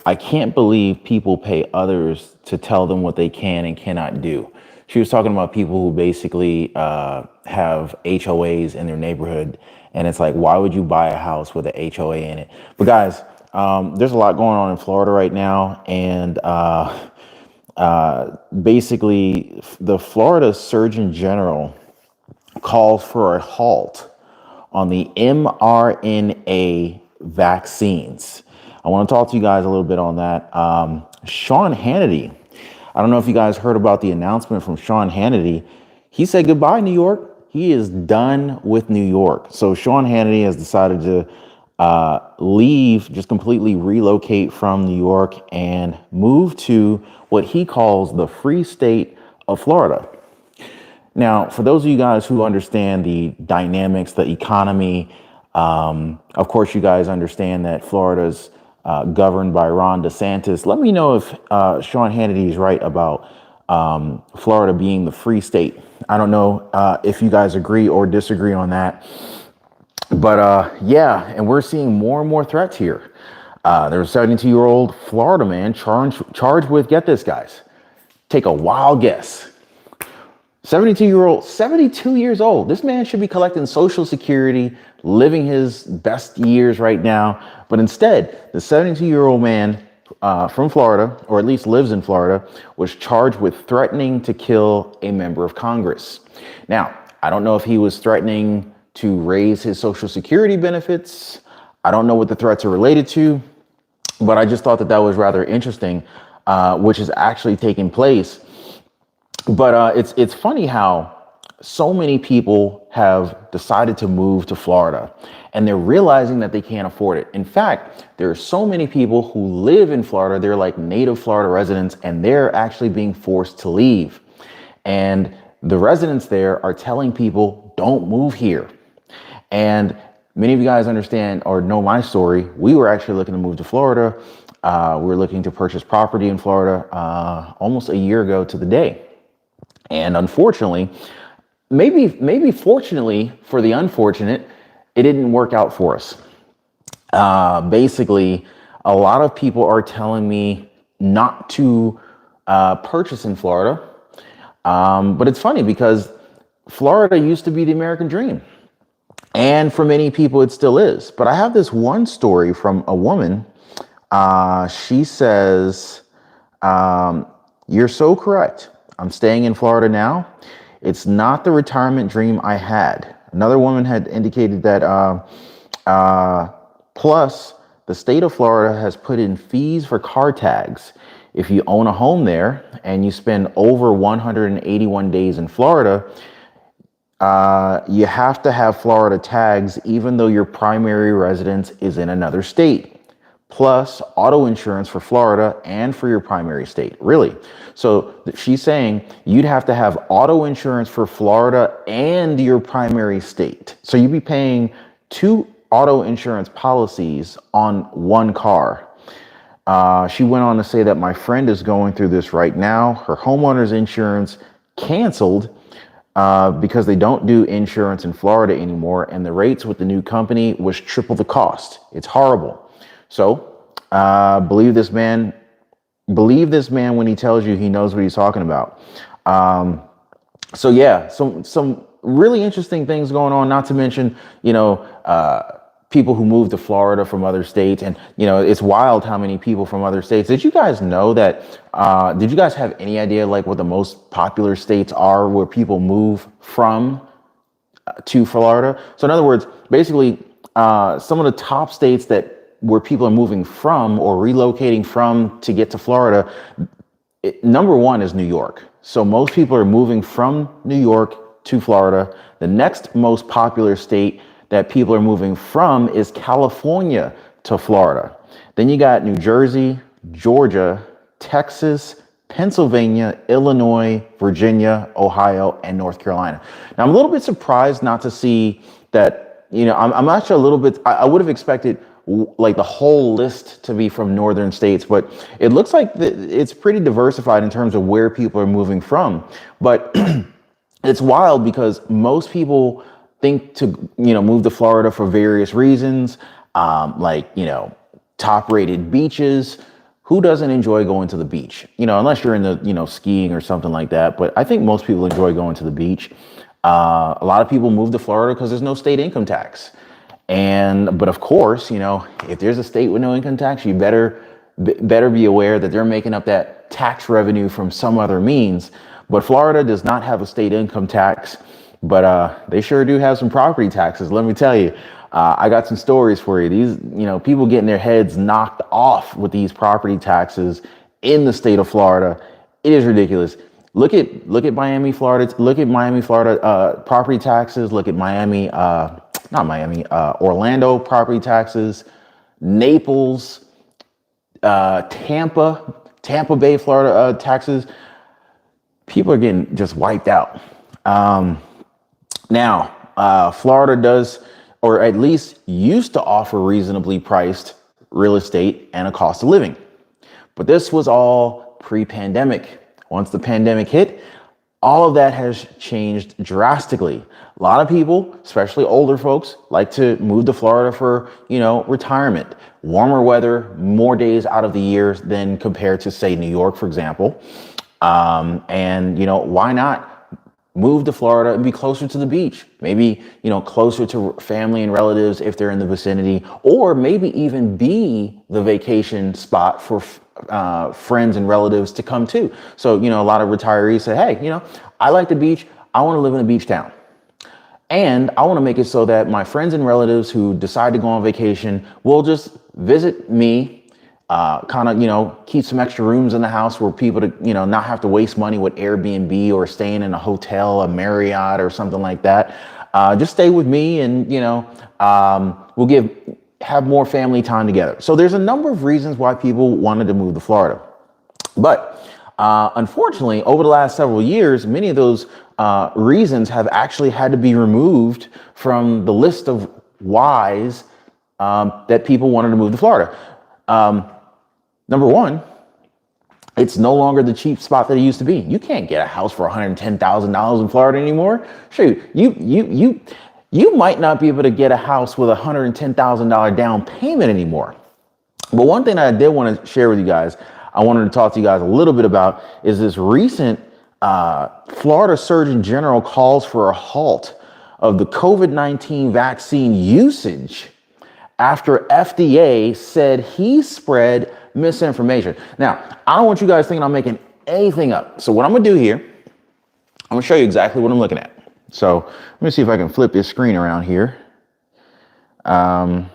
I can't believe people pay others to tell them what they can and cannot do. She was talking about people who basically have HOAs in their neighborhood. And it's like, why would you buy a house with an HOA in it? But guys, there's a lot going on in Florida right now. And basically, the Florida Surgeon General calls for a halt on the mRNA vaccines. I want to talk to you guys a little bit on that. Sean Hannity, I don't know if you guys heard about the announcement from Sean Hannity. He said goodbye, New York. He is done with New York. So Sean Hannity has decided to leave, just completely relocate from New York and move to what he calls the free state of Florida. Now, for those of you guys who understand the dynamics, the economy, of course, you guys understand that Florida's governed by Ron DeSantis. Let me know if Sean Hannity is right about Florida being the free state. I don't know if you guys agree or disagree on that. But yeah, and we're seeing more and more threats here. There's a 72-year-old Florida man charged with, get this, guys, take a wild guess. 72 years old. This man should be collecting Social Security, living his best years right now. But instead, the 72-year-old man from Florida, or at least lives in Florida, was charged with threatening to kill a member of Congress. Now, I don't know if he was threatening to raise his Social Security benefits. I don't know what the threats are related to, but I just thought that was rather interesting, which is actually taking place. But it's funny how so many people have decided to move to Florida and they're realizing that they can't afford it. In fact, there are so many people who live in Florida, they're like native Florida residents, and they're actually being forced to leave. And the residents there are telling people, don't move here. And many of you guys understand or know my story. We were actually looking to move to Florida. We were looking to purchase property in Florida almost a year ago to the day. And unfortunately, maybe fortunately for the unfortunate, it didn't work out for us. Basically, a lot of people are telling me not to purchase in Florida. But it's funny because Florida used to be the American dream. And for many people, it still is. But I have this one story from a woman. She says, you're so correct. I'm staying in Florida now. It's not the retirement dream I had. Another woman had indicated that plus the state of Florida has put in fees for car tags. If you own a home there and you spend over 181 days in Florida, you have to have Florida tags even though your primary residence is in another state. Plus auto insurance for Florida and for your primary state. Really? So she's saying you'd have to have auto insurance for Florida and your primary state. So you'd be paying 2 auto insurance policies on 1 car. She went on to say that my friend is going through this right now. Her homeowner's insurance canceled because they don't do insurance in Florida anymore. And the rates with the new company was triple the cost. It's horrible. So believe this man when he tells you he knows what he's talking about. So yeah, some really interesting things going on, not to mention, people who move to Florida from other states. And, it's wild how many people from other states. Did you guys know that? Did you guys have any idea like what the most popular states are where people move from to Florida? So in other words, basically, some of the top states where people are moving from or relocating from to get to Florida, number 1 is New York. So most people are moving from New York to Florida. The next most popular state that people are moving from is California to Florida. Then you got New Jersey, Georgia, Texas, Pennsylvania, Illinois, Virginia, Ohio, and North Carolina. Now, I'm a little bit surprised not to see that, I'm actually a little bit, I would have expected like the whole list to be from northern states, but it looks like it's pretty diversified in terms of where people are moving from. But it's wild because most people think to, move to Florida for various reasons, like, top rated beaches. Who doesn't enjoy going to the beach? Unless you're in the, skiing or something like that. But I think most people enjoy going to the beach. A lot of people move to Florida because there's no state income tax. But of course, if there's a state with no income tax, you better be aware that they're making up that tax revenue from some other means. But Florida does not have a state income tax, but they sure do have some property taxes. Let me tell you, I got some stories for you. These, people getting their heads knocked off with these property taxes in the state of Florida. It is ridiculous. Look at Miami, Florida. Look at Miami, Florida property taxes. Look at Orlando property taxes, Naples, Tampa Bay, Florida taxes. People are getting just wiped out. Now, Florida does, or at least used to offer reasonably priced real estate and a cost of living. But this was all pre-pandemic. Once the pandemic hit, all of that has changed drastically. A lot of people, especially older folks, like to move to Florida for, retirement. Warmer weather, more days out of the year than compared to, say, New York, for example. Why not move to Florida and be closer to the beach? Maybe, closer to family and relatives if they're in the vicinity, or maybe even be the vacation spot for friends and relatives to come to. So, a lot of retirees say, hey, I like the beach. I want to live in a beach town. And I want to make it so that my friends and relatives who decide to go on vacation will just visit me, keep some extra rooms in the house where people to, not have to waste money with Airbnb or staying in a hotel, a Marriott or something like that. Just stay with me and, we'll have more family time together. So there's a number of reasons why people wanted to move to Florida. But unfortunately, over the last several years, many of those reasons have actually had to be removed from the list of whys that people wanted to move to Florida. Number one, it's no longer the cheap spot that it used to be. You can't get a house for $110,000 in Florida anymore. Shoot, you might not be able to get a house with a $110,000 down payment anymore. But one thing that I did want to share with you guys, I wanted to talk to you guys a little bit about, is this recent Florida Surgeon General calls for a halt of the COVID-19 vaccine usage after FDA said he spread misinformation. Now, I don't want you guys thinking I'm making anything up. So what I'm gonna do here, I'm gonna show you exactly what I'm looking at. So let me see if I can flip this screen around here. Here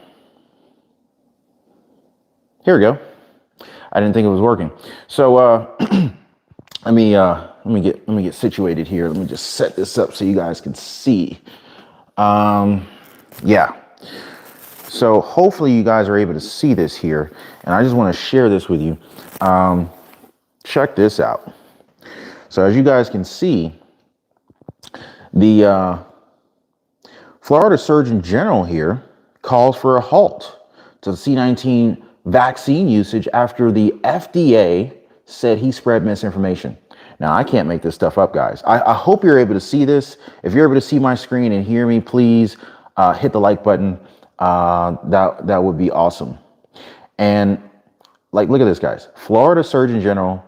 we go. I didn't think it was working. So let me get situated here. Let me just set this up so you guys can see. Yeah. So hopefully you guys are able to see this here, and I just want to share this with you. Check this out. So as you guys can see, the Florida Surgeon General here calls for a halt to the C-19 vaccine usage after the FDA said he spread misinformation. Now, I can't make this stuff up, guys. I hope you're able to see this. If you're able to see my screen and hear me, please hit the like button. That would be awesome. And look at this, guys. Florida Surgeon General,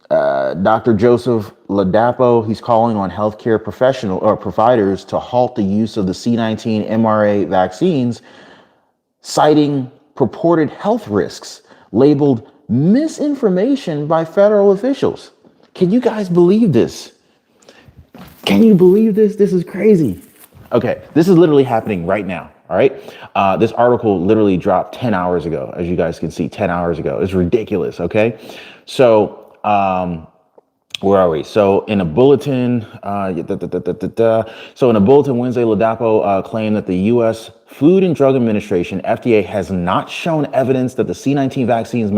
Dr. Joseph Ladapo, he's calling on healthcare providers to halt the use of the C-19 mRNA vaccines, citing purported health risks labeled misinformation by federal officials. Can you guys believe this? Can you believe this? This is crazy. Okay, this is literally happening right now, all right? This article literally dropped 10 hours ago, as you guys can see, 10 hours ago. It's ridiculous, okay? So, where are we? So in a bulletin, so in a bulletin Wednesday, Ladapo claimed that the U.S. Food and Drug Administration, FDA, has not shown evidence that the C-19 vaccines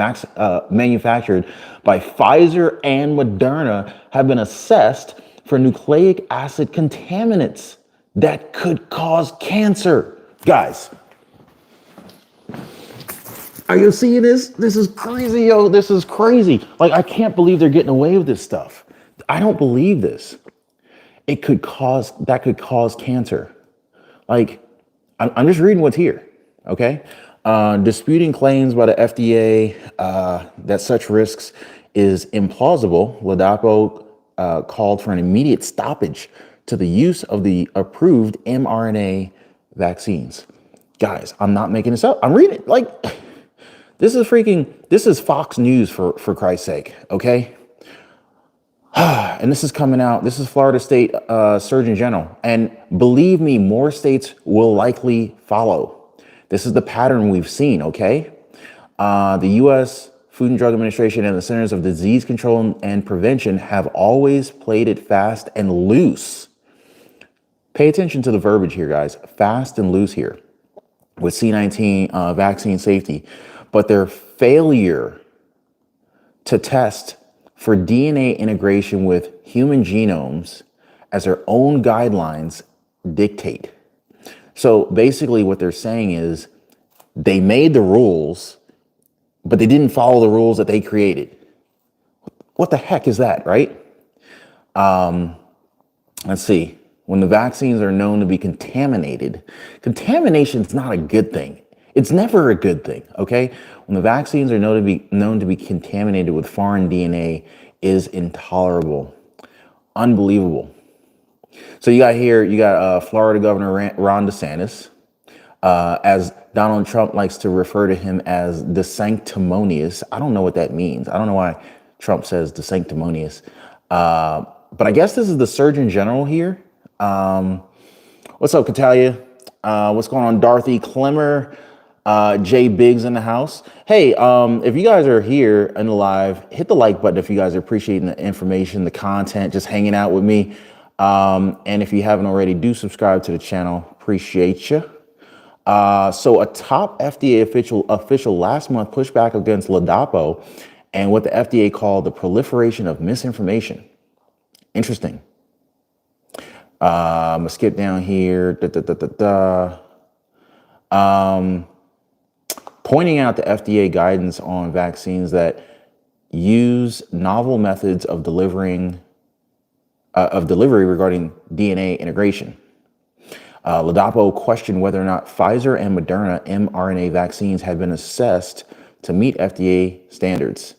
manufactured by Pfizer and Moderna have been assessed for nucleic acid contaminants that could cause cancer. Guys, are you seeing this? This is crazy, yo. This is crazy. I can't believe they're getting away with this stuff. I don't believe this. That could cause cancer. I'm just reading what's here, okay? Disputing claims by the FDA that such risks is implausible, Ladapo called for an immediate stoppage to the use of the approved mRNA vaccines. Guys, I'm not making this up. I'm reading it. Like, this is Fox News for Christ's sake, okay? And this is coming out. This is Florida State Surgeon General. And believe me, more states will likely follow. This is the pattern we've seen, okay? The U.S. Food and Drug Administration and the Centers of Disease Control and Prevention have always played it fast and loose. Pay attention to the verbiage here, guys. Fast and loose here with C19 vaccine safety. But their failure to test for DNA integration with human genomes as their own guidelines dictate. So basically what they're saying is they made the rules, but they didn't follow the rules that they created. What the heck is that, right? Let's see. When the vaccines are known to be contaminated, contamination is not a good thing. It's never a good thing, okay? When the vaccines are known to be contaminated with foreign DNA is intolerable, unbelievable. So you got Florida Governor Ron DeSantis, as Donald Trump likes to refer to him as the sanctimonious. I don't know what that means. I don't know why Trump says the sanctimonious. But I guess this is the Surgeon General here. What's up, Catalia? What's going on, Dorothy Clemmer? Jay Biggs in the house. Hey, if you guys are here in the live, hit the like button if you guys are appreciating the information, the content, just hanging out with me. And if you haven't already, do subscribe to the channel. Appreciate you. So a top FDA official last month pushed back against Ladapo and what the FDA called the proliferation of misinformation. Interesting. I'm gonna skip down here. Pointing out the FDA guidance on vaccines that use novel methods of delivery regarding DNA integration. Ladapo questioned whether or not Pfizer and Moderna mRNA vaccines had been assessed to meet FDA standards,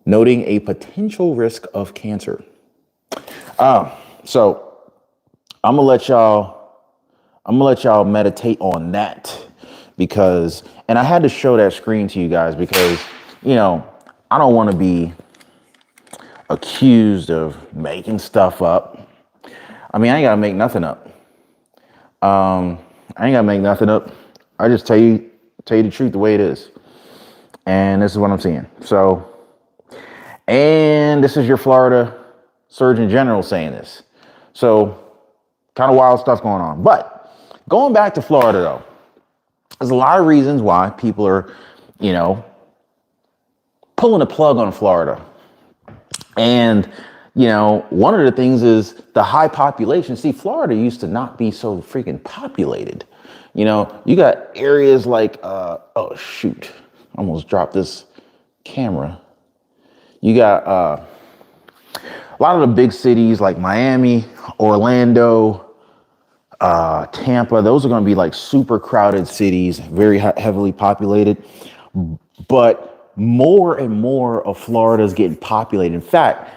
noting a potential risk of cancer. So I'm gonna let y'all meditate on that, because, and I had to show that screen to you guys because, you know, I don't want to be accused of making stuff up. I mean, I ain't gotta make nothing up. I ain't gotta make nothing up. I just tell you the truth the way it is. And this is what I'm seeing. So, and this is your Florida Surgeon General saying this. So kind of wild stuff going on. But going back to Florida though, there's a lot of reasons why people are, you know, pulling a plug on Florida. And, you know, one of the things is the high population. See, Florida used to not be so freaking populated. You know, you got areas like, oh shoot, almost dropped this camera. You got a lot of the big cities like Miami, Orlando, Tampa. Those are going to be like super crowded cities, very heavily populated. But more and more of Florida is getting populated. In fact,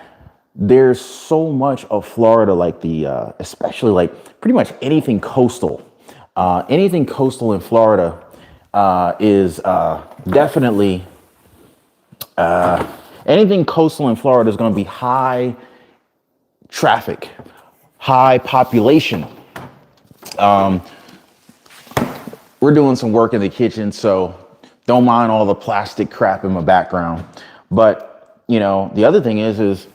there's so much of Florida, like especially like pretty much anything coastal. Anything coastal in Florida is definitely, anything coastal in Florida is going to be high traffic, high population. We're doing some work in the kitchen, so don't mind all the plastic crap in my background. But, you know, the other thing is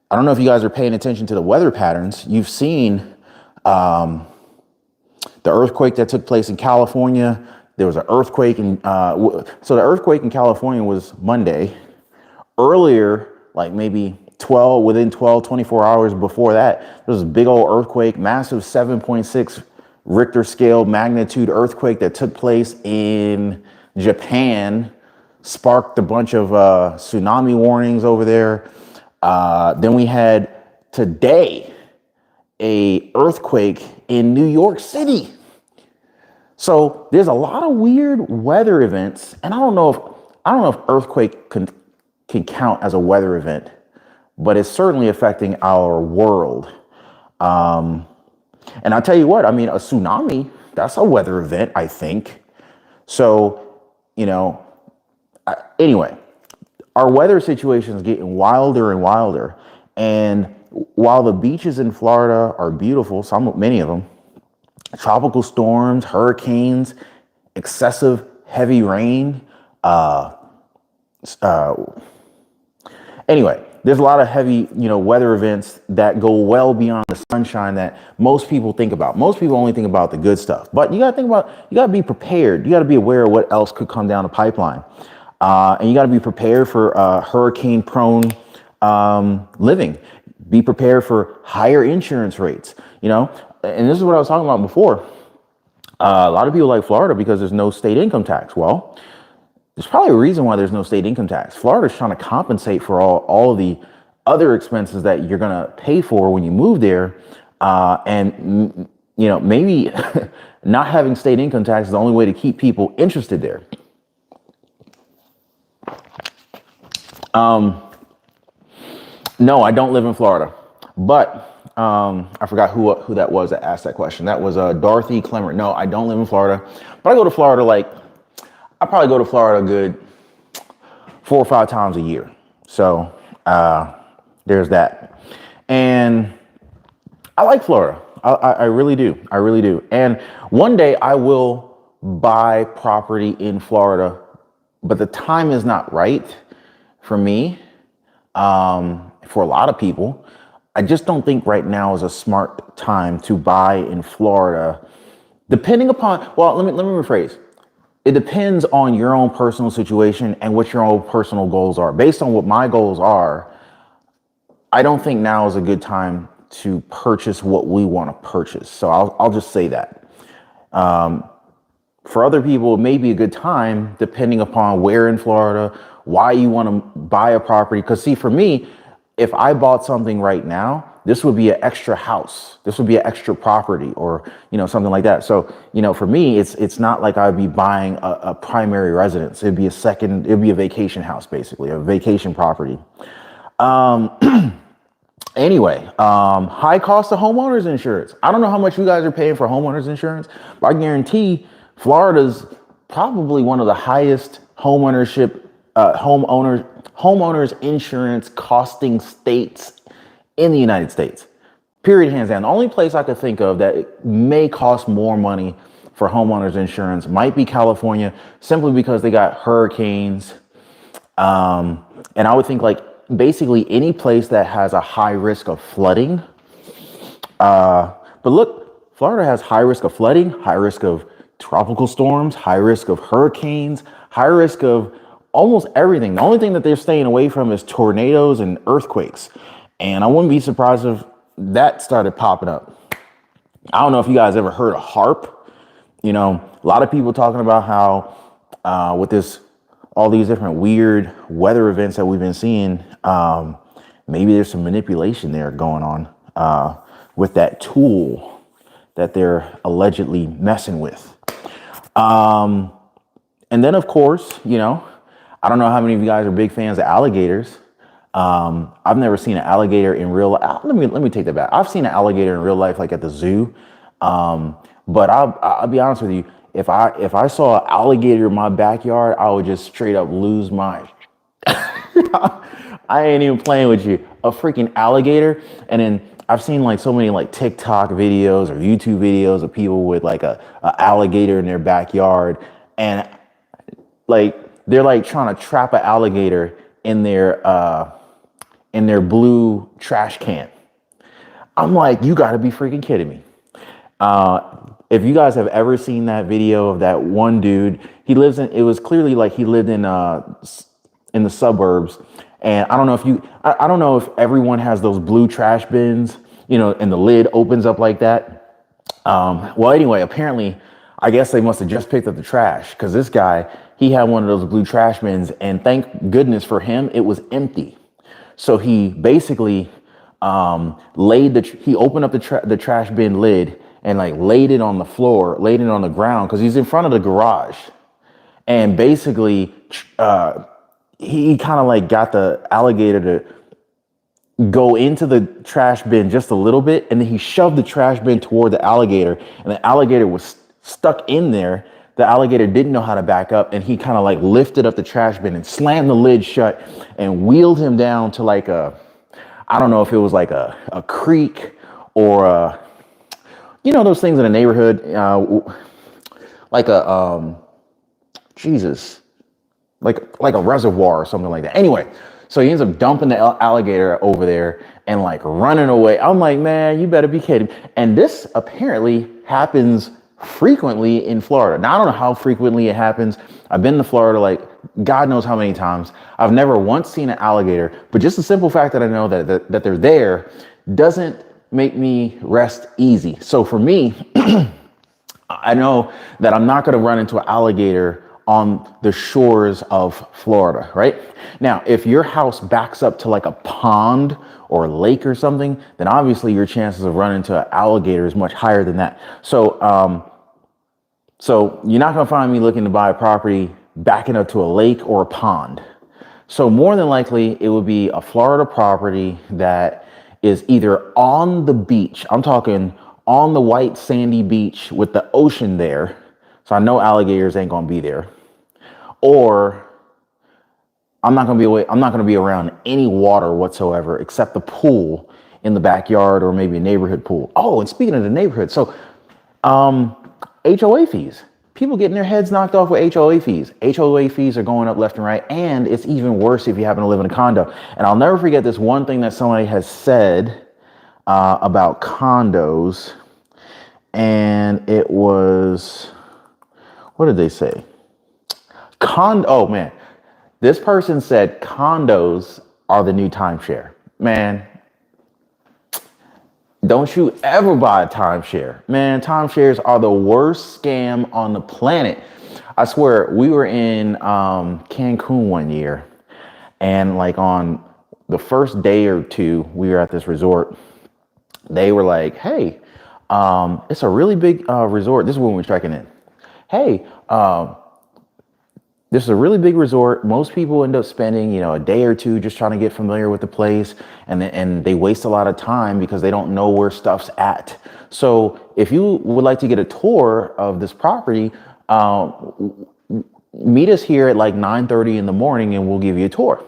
I don't know if you guys are paying attention to the weather patterns. You've seen the earthquake that took place in California. There was an earthquake so the earthquake in California was Monday. Earlier, like maybe 24 hours before that, there was a big old earthquake, massive 7.6 Richter scale magnitude earthquake that took place in Japan, sparked a bunch of tsunami warnings over there. Then we had today a earthquake in New York City. So there's a lot of weird weather events, and I don't know if earthquake can count as a weather event, but it's certainly affecting our world. Um, and I'll tell you what, I mean, a tsunami, that's a weather event, I think. So, you know, anyway, our weather situation is getting wilder and wilder. And while the beaches in Florida are beautiful, many of them, tropical storms, hurricanes, excessive heavy rain, uh, uh, anyway, there's a lot of heavy, weather events that go well beyond the sunshine that most people think about. Most people only think about the good stuff, but you got to be prepared. You got to be aware of what else could come down the pipeline. And you got to be prepared for hurricane prone living. Be prepared for higher insurance rates, and this is what I was talking about before. A lot of people like Florida because there's no state income tax. Well, there's probably a reason why there's no state income tax. Florida's trying to compensate for all of the other expenses that you're going to pay for when you move there. Maybe not having state income tax is the only way to keep people interested there. No, I don't live in Florida, but I forgot who that was that asked that question. That was Dorothy Clemmer. No, I don't live in Florida, but I go to Florida I probably go to Florida a good 4 or 5 times a year. So there's that. And I like Florida. I really do. I really do. And one day I will buy property in Florida, but the time is not right for me. For a lot of people, I just don't think right now is a smart time to buy in Florida. Depending upon, well, let me rephrase. It depends on your own personal situation and what your own personal goals are. Based on what my goals are, I don't think now is a good time to purchase what we want to purchase. So I'll just say that. For other people, it may be a good time depending upon where in Florida, why you want to buy a property. Because see, for me, if I bought something right now, this would be an extra house. This would be an extra property or, something like that. So, for me, it's not like I'd be buying a primary residence. It'd be a vacation house, basically, a vacation property. Anyway, high cost of homeowners insurance. I don't know how much you guys are paying for homeowners insurance, but I guarantee Florida's probably one of the highest homeowners insurance costing states in the United States. Period, hands down. The only place I could think of that may cost more money for homeowners insurance might be California, simply because they got hurricanes. And I would think basically any place that has a high risk of flooding. But look, Florida has high risk of flooding, high risk of tropical storms, high risk of hurricanes, high risk of almost everything. The only thing that they're staying away from is tornadoes and earthquakes. And I wouldn't be surprised if that started popping up. I don't know if you guys ever heard of HARP. A lot of people talking about how with all these different weird weather events that we've been seeing, maybe there's some manipulation there going on with that tool that they're allegedly messing with. And then, of course, I don't know how many of you guys are big fans of alligators. I've never seen an alligator in real life. Let me take that back. I've seen an alligator in real life, like at the zoo. But I'll be honest with you. If I saw an alligator in my backyard, I would just straight up lose my. I ain't even playing with you. A freaking alligator. And then I've seen so many TikTok videos or YouTube videos of people with a alligator in their backyard, and they're trying to trap an alligator in their blue trash can. I'm like, you got to be freaking kidding me. If you guys have ever seen that video of that one dude, it was clearly he lived in the suburbs. And I don't know if everyone has those blue trash bins, and the lid opens up like that. Well, anyway, apparently, I guess they must have just picked up the trash, because this guy, he had one of those blue trash bins, and thank goodness for him, it was empty. So he basically he opened up the trash bin lid and like laid it on the floor, laid it on the ground because he's in front of the garage. And basically, he kind of like got the alligator to go into the trash bin just a little bit, and then he shoved the trash bin toward the alligator, and the alligator was stuck in there. The alligator didn't know how to back up, and he kind of like lifted up the trash bin and slammed the lid shut and wheeled him down to like I don't know if it was like a creek or those things in a neighborhood, like a Jesus, like a reservoir or something like that. Anyway, so he ends up dumping the alligator over there and like running away. I'm like, man, you better be kidding. And this apparently happens frequently in Florida. Now, I don't know how frequently it happens. I've been to Florida like God knows how many times. I've never once seen an alligator, but just the simple fact that I know that they're there doesn't make me rest easy. So for me, I know that I'm not going to run into an alligator on the shores of Florida, right? Now, if your house backs up to like a pond or a lake or something, then obviously your chances of running into an alligator is much higher than that. So you're not going to find me looking to buy a property backing up to a lake or a pond. So more than likely, it would be a Florida property that is either on the beach. I'm talking on the white sandy beach with the ocean there. So I know alligators ain't going to be there. Or I'm not going to be around any water whatsoever except the pool in the backyard or maybe a neighborhood pool. Oh, and speaking of the neighborhood, so HOA fees. People getting their heads knocked off with HOA fees. HOA fees are going up left and right, and it's even worse if you happen to live in a condo. And I'll never forget this one thing that somebody has said about condos, and it was, what did they say? Oh man, this person said condos are the new timeshare. Man, don't you ever buy a timeshare. Man, timeshares are the worst scam on the planet. I swear, we were in Cancun one year, and like on the first day or two we were at this resort, they were like, hey, it's a really big resort. This is when we were checking in. Hey, this is a really big resort. Most people end up spending, a day or two just trying to get familiar with the place, and they waste a lot of time because they don't know where stuff's at. So if you would like to get a tour of this property, meet us here at like 9:30 in the morning and we'll give you a tour.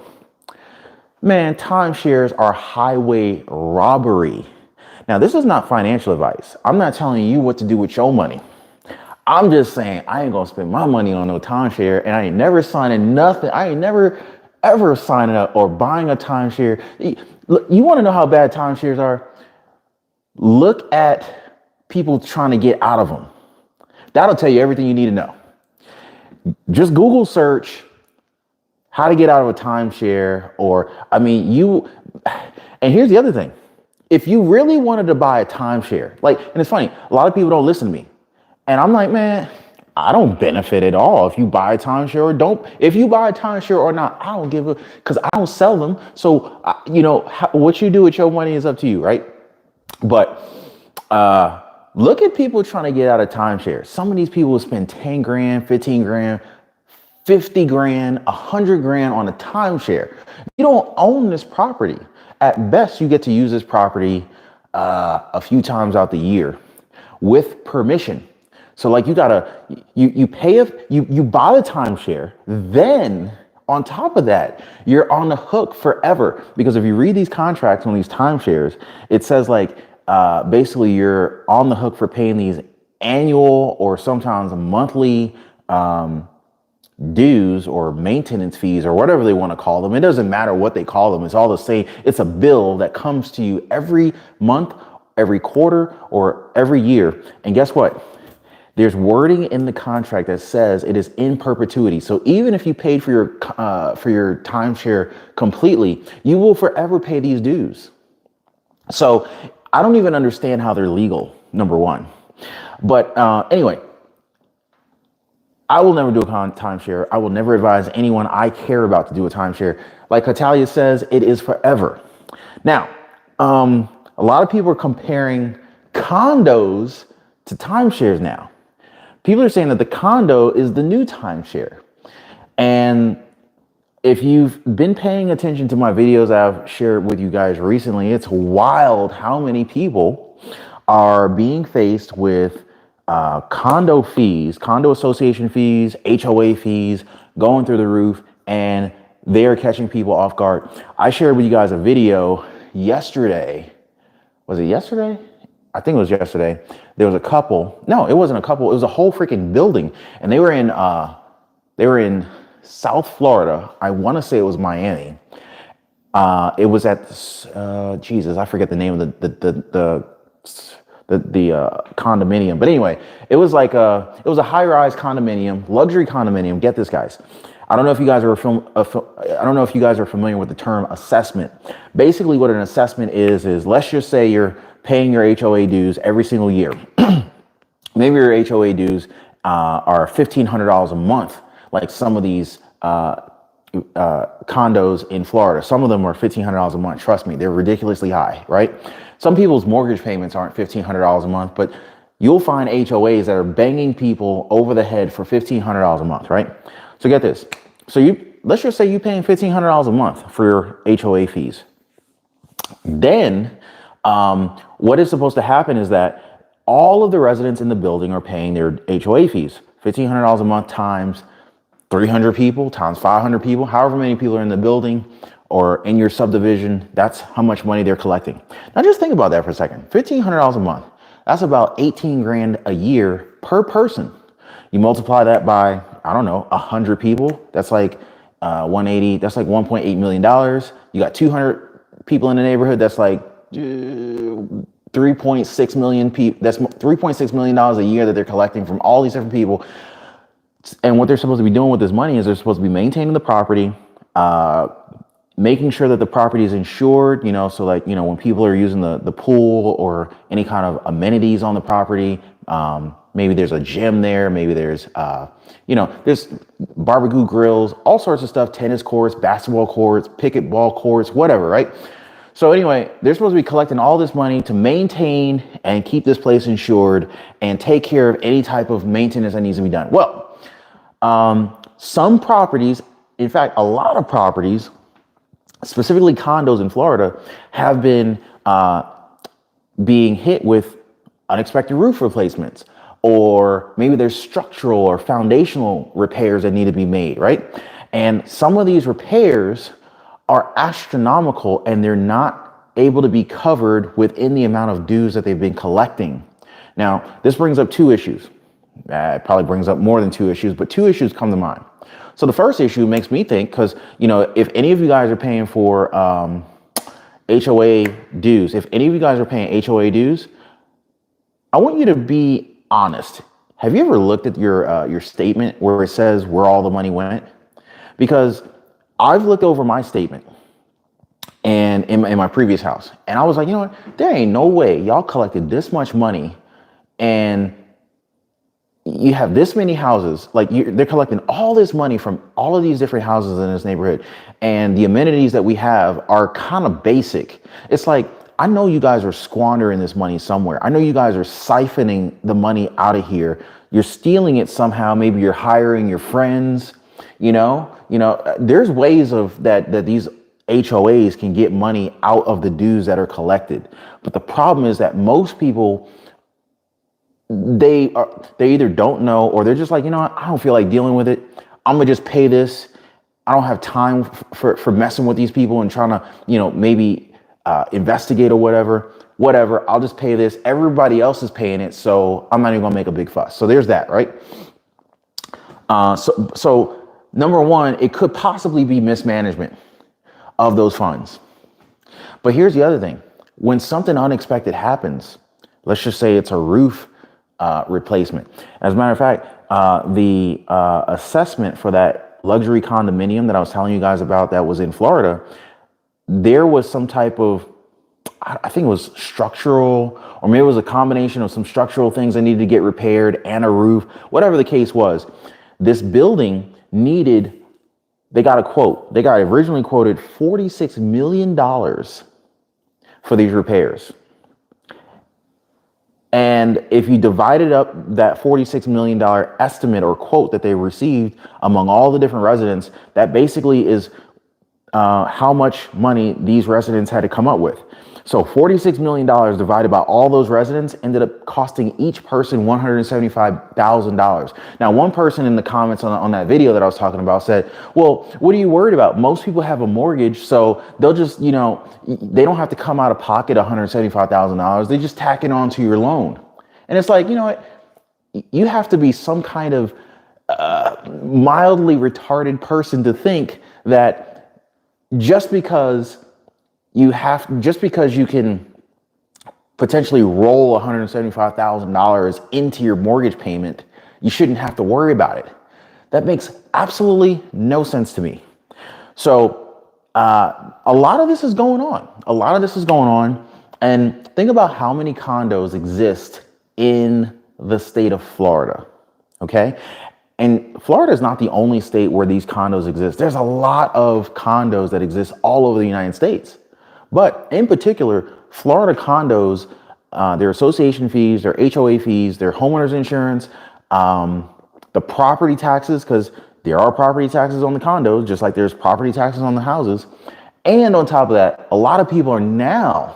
Man, timeshares are highway robbery. Now, this is not financial advice. I'm not telling you what to do with your money. I'm just saying I ain't gonna spend my money on no timeshare, and I ain't never signing nothing. I ain't never ever signing up or buying a timeshare. You want to know how bad timeshares are? Look at people trying to get out of them. That'll tell you everything you need to know. Just Google search how to get out of a timeshare, and here's the other thing. If you really wanted to buy a timeshare, and it's funny, a lot of people don't listen to me. And I'm like, man, I don't benefit at all if you buy a timeshare or don't. If you buy a timeshare or not, I don't give a, because I don't sell them. So, what you do with your money is up to you, right? But look at people trying to get out of timeshare. Some of these people will spend 10 grand, 15 grand, 50 grand, 100 grand on a timeshare. You don't own this property. At best, you get to use this property a few times out the year with permission. So like you pay you buy the timeshare, then on top of that, you're on the hook forever. Because if you read these contracts on these timeshares, it says basically you're on the hook for paying these annual or sometimes monthly dues or maintenance fees or whatever they want to call them. It doesn't matter what they call them. It's all the same. It's a bill that comes to you every month, every quarter, or every year. And guess what? There's wording in the contract that says it is in perpetuity. So even if you paid for your timeshare completely, you will forever pay these dues. So I don't even understand how they're legal, number one. But anyway, I will never do a timeshare. I will never advise anyone I care about to do a timeshare. Like Hatalia says, it is forever. Now, a lot of people are comparing condos to timeshares now. People are saying that the condo is the new timeshare. And if you've been paying attention to my videos I've shared with you guys recently, it's wild how many people are being faced with condo fees, condo association fees, HOA fees going through the roof, and they are catching people off guard. I shared with you guys a video yesterday. Was it yesterday? I think it was yesterday. There was a couple. No, it wasn't a couple. It was a whole freaking building, and they were in South Florida. I want to say it was Miami. It was at Jesus, I forget the name of the condominium. But anyway, it was a high-rise condominium, luxury condominium. Get this, guys. I don't know if you guys are familiar with the term assessment. Basically, what an assessment is let's just say you're paying your HOA dues every single year. Maybe your HOA dues are $1,500 a month, like some of these condos in Florida. Some of them are $1,500 a month. Trust me, they're ridiculously high, right? Some people's mortgage payments aren't $1,500 a month, but you'll find HOAs that are banging people over the head for $1,500 a month, right? So get this. So let's just say you're paying $1,500 a month for your HOA fees. Then what is supposed to happen is that all of the residents in the building are paying their HOA fees. $1,500 a month times 300 people times 500 people, however many people are in the building or in your subdivision, that's how much money they're collecting. Now just think about that for a second. $1,500 a month. That's about 18 grand a year per person. You multiply that by, I don't know, 100 people. That's like 180. That's like $1.8 million. You got 200 people in the neighborhood. That's like 3.6 million people. That's $3.6 million a year that they're collecting from all these different people. And what they're supposed to be doing with this money is they're supposed to be maintaining the property, making sure that the property is insured, so like, when people are using the pool or any kind of amenities on the property, maybe there's a gym there, maybe there's barbecue grills, all sorts of stuff, tennis courts, basketball courts, pickleball courts, whatever, right? So anyway, they're supposed to be collecting all this money to maintain and keep this place insured and take care of any type of maintenance that needs to be done. Well, some properties, in fact, a lot of properties, specifically condos in Florida, have been being hit with unexpected roof replacements, or maybe there's structural or foundational repairs that need to be made, right? And some of these repairs are astronomical and they're not able to be covered within the amount of dues that they've been collecting. Now, this brings up two issues. It probably brings up more than two issues, but two issues come to mind. So the first issue makes me think, because, if any of you guys are paying for HOA dues, if any of you guys are paying HOA dues, I want you to be honest. Have you ever looked at your statement where it says where all the money went? Because I've looked over my statement and in my previous house, and I was like, what? There ain't no way y'all collected this much money and you have this many houses, like they're collecting all this money from all of these different houses in this neighborhood. And the amenities that we have are kind of basic. It's like, I know you guys are squandering this money somewhere. I know you guys are siphoning the money out of here. You're stealing it somehow. Maybe you're hiring your friends, there's ways of that these HOAs can get money out of the dues that are collected. But the problem is that most people, they either don't know, or they're just like, I don't feel like dealing with it. I'm gonna just pay this. I don't have time for messing with these people and trying to, maybe investigate or whatever. I'll just pay this. Everybody else is paying it, so I'm not even gonna make a big fuss. So there's that, right? So number one, it could possibly be mismanagement of those funds. But here's the other thing. When something unexpected happens, let's just say it's a roof replacement. As a matter of fact, the assessment for that luxury condominium that I was telling you guys about that was in Florida, there was some type of, I think it was structural, or maybe it was a combination of some structural things that needed to get repaired and a roof, whatever the case was. This building they got originally quoted $46 million for these repairs. And if you divided up that $46 million estimate or quote that they received among all the different residents, that basically is how much money these residents had to come up with. So $46 million divided by all those residents ended up costing each person $175,000. Now, one person in the comments on that video that I was talking about said, well, what are you worried about? Most people have a mortgage, so they'll just, they don't have to come out of pocket $175,000. They just tack it onto your loan. And it's like, you know what? You have to be some kind of mildly retarded person to think that just because you can potentially roll $175,000 into your mortgage payment, you shouldn't have to worry about it. That makes absolutely no sense to me. So a lot of this is going on. And think about how many condos exist in the state of Florida. Okay. And Florida is not the only state where these condos exist. There's a lot of condos that exist all over the United States. But in particular, Florida condos, their association fees, their HOA fees, their homeowners insurance, the property taxes, because there are property taxes on the condos, just like there's property taxes on the houses. And on top of that, a lot of people are now,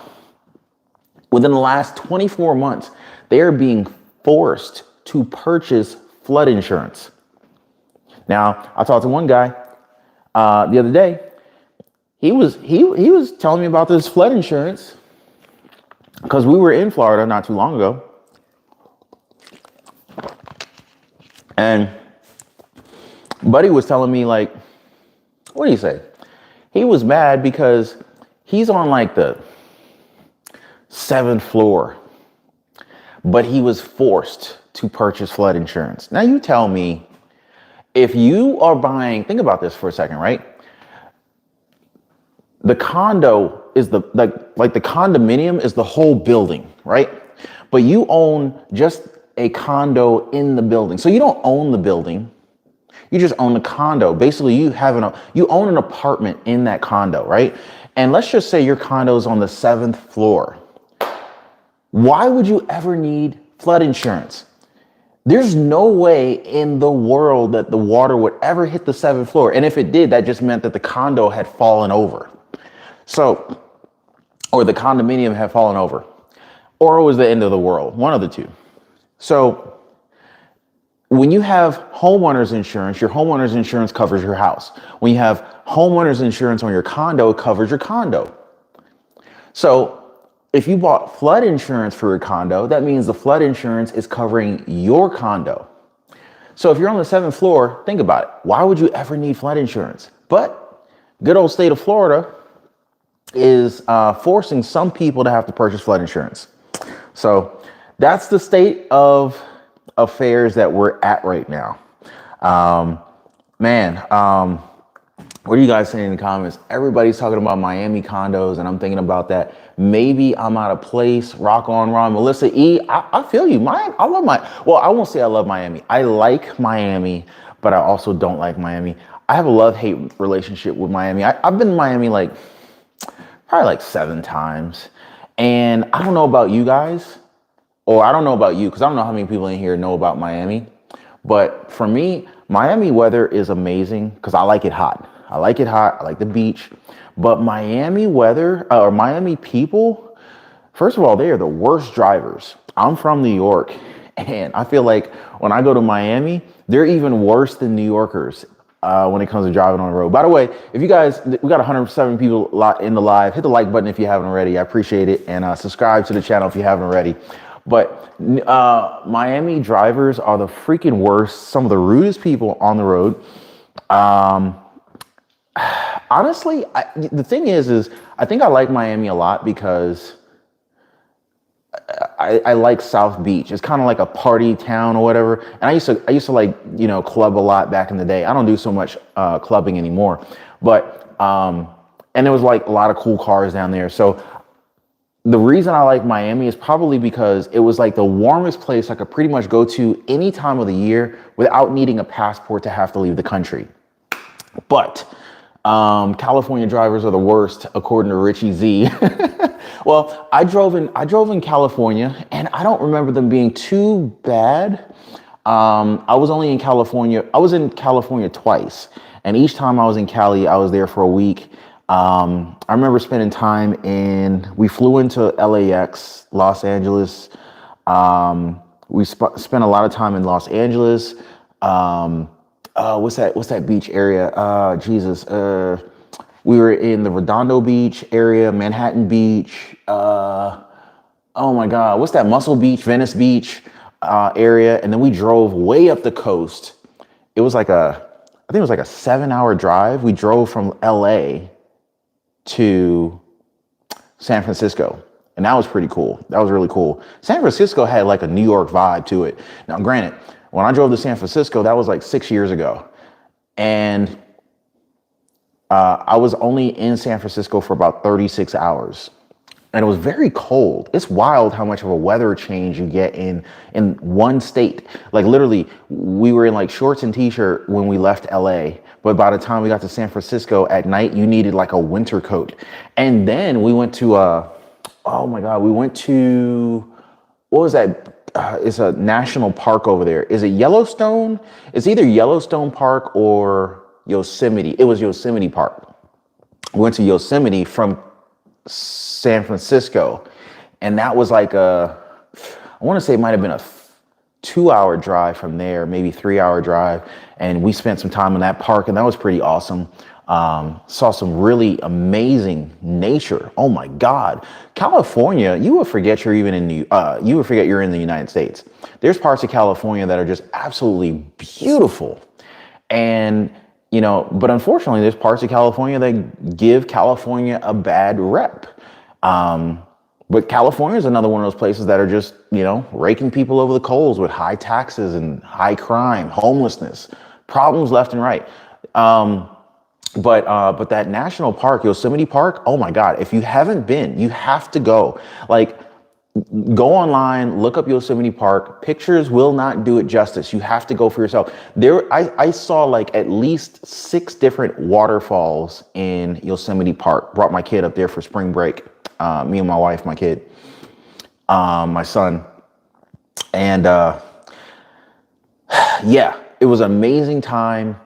within the last 24 months, they are being forced to purchase flood insurance. Now, I talked to one guy the other day. He was telling me about this flood insurance because we were in Florida not too long ago. And Buddy was telling me, like, what do you say? He was mad because he's on like the 7th floor, but he was forced to purchase flood insurance. Now you tell me, if you are buying, think about this for a second, right? The condo is the condominium is the whole building, right? But you own just a condo in the building. So you don't own the building. You just own the condo. Basically, you own an apartment in that condo, right? And let's just say your condo is on the 7th floor. Why would you ever need flood insurance? There's no way in the world that the water would ever hit the 7th floor. And if it did, that just meant that the condo had fallen over. So, or the condominium had fallen over, or it was the end of the world, one of the two. So when you have homeowners insurance, your homeowner's insurance covers your house. When you have homeowner's insurance on your condo, it covers your condo. So if you bought flood insurance for your condo, that means the flood insurance is covering your condo. So if you're on the 7th floor, think about it. Why would you ever need flood insurance? But good old state of Florida is forcing some people to have to purchase flood insurance. So that's the state of affairs that we're at right now. What are you guys saying in the comments? Everybody's talking about Miami condos, and I'm thinking about that. Maybe I'm out of place. Rock on, Ron. Melissa E. I feel you. I love well, I won't say I love Miami. I like Miami, but I also don't like Miami. I have a love-hate relationship with Miami. I've been to Miami probably like 7 times. And I don't know about you guys, or I don't know about you, because I don't know how many people in here know about Miami. But for me, Miami weather is amazing because I like it hot. I like the beach. But Miami weather, or Miami people, first of all, they are the worst drivers. I'm from New York, and I feel like when I go to Miami, they're even worse than New Yorkers when it comes to driving on the road. By the way, if you guys, we got 107 people in the live. Hit the like button if you haven't already. I appreciate it. And subscribe to the channel if you haven't already. But Miami drivers are the freaking worst. Some of the rudest people on the road. Honestly, the thing is I think I like Miami a lot because I like South Beach. It's kind of like a party town or whatever. And I used to like, club a lot back in the day. I don't do so much clubbing anymore. But and there was like a lot of cool cars down there. So the reason I like Miami is probably because it was like the warmest place I could pretty much go to any time of the year without needing a passport to have to leave the country. But California drivers are the worst, according to Richie Z. Well, I drove in California, and I don't remember them being too bad. I was only in California. I was in California twice, and each time I was in Cali, I was there for a week. I remember spending time in. We flew into LAX, Los Angeles. We spent a lot of time in Los Angeles. What's that beach area? Jesus. We were in the Redondo Beach area, Manhattan Beach. Oh my God, what's that? Muscle Beach, Venice Beach area, and then we drove way up the coast. It was like I think it was like a 7 hour drive. We drove from LA to San Francisco. And that was pretty cool. That was really cool. San Francisco had like a New York vibe to it. Now, granted, when I drove to San Francisco, that was like 6 years ago. And I was only in San Francisco for about 36 hours. And it was very cold. It's wild how much of a weather change you get in one state. Like literally, we were in like shorts and t-shirt when we left LA. But by the time we got to San Francisco at night, you needed like a winter coat. And then we went to oh my God, we went to, what was that? It's a national park over there. Is it Yellowstone? It's either Yellowstone Park or Yosemite. It was Yosemite Park. We went to Yosemite from San Francisco, and that was like I want to say it might have been a 2 hour drive from there, maybe 3 hour drive. And we spent some time in that park, and that was pretty awesome. Saw some really amazing nature. Oh my God, California! You would forget you're even in you would forget you're in the United States. There's parts of California that are just absolutely beautiful, and but unfortunately, there's parts of California that give California a bad rep. But California is another one of those places that are just raking people over the coals with high taxes and high crime, homelessness, problems left and right. But that national park, Yosemite Park, oh my God, if you haven't been, you have to go. Like, go online, look up Yosemite Park. Pictures will not do it justice. You have to go for yourself. I saw like at least 6 different waterfalls in Yosemite Park. Brought my kid up there for spring break. Me and my wife, my kid, my son. And yeah, it was an amazing time.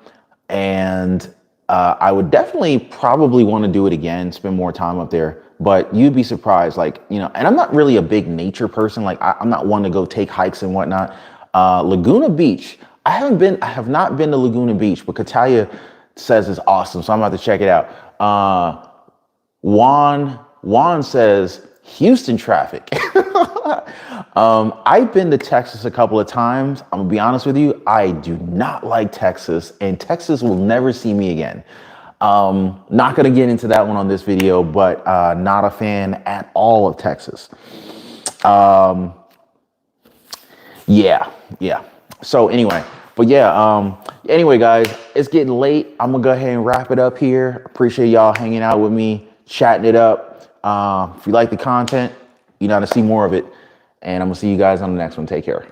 And I would definitely probably want to do it again, spend more time up there. But you'd be surprised, like, and I'm not really a big nature person. Like, I'm not one to go take hikes and whatnot. Laguna Beach, I have not been to Laguna Beach, but Catalia says it's awesome. So I'm about to check it out. Juan says Houston traffic. I've been to Texas a couple of times. I'm gonna be honest with you. I do not like Texas, and Texas will never see me again. Not gonna get into that one on this video, but not a fan at all of Texas. Yeah. So anyway, anyway, guys, it's getting late. I'm gonna go ahead and wrap it up here. Appreciate y'all hanging out with me, chatting it up. If you like the content, you know how to see more of it. And I'm gonna see you guys on the next one. Take care.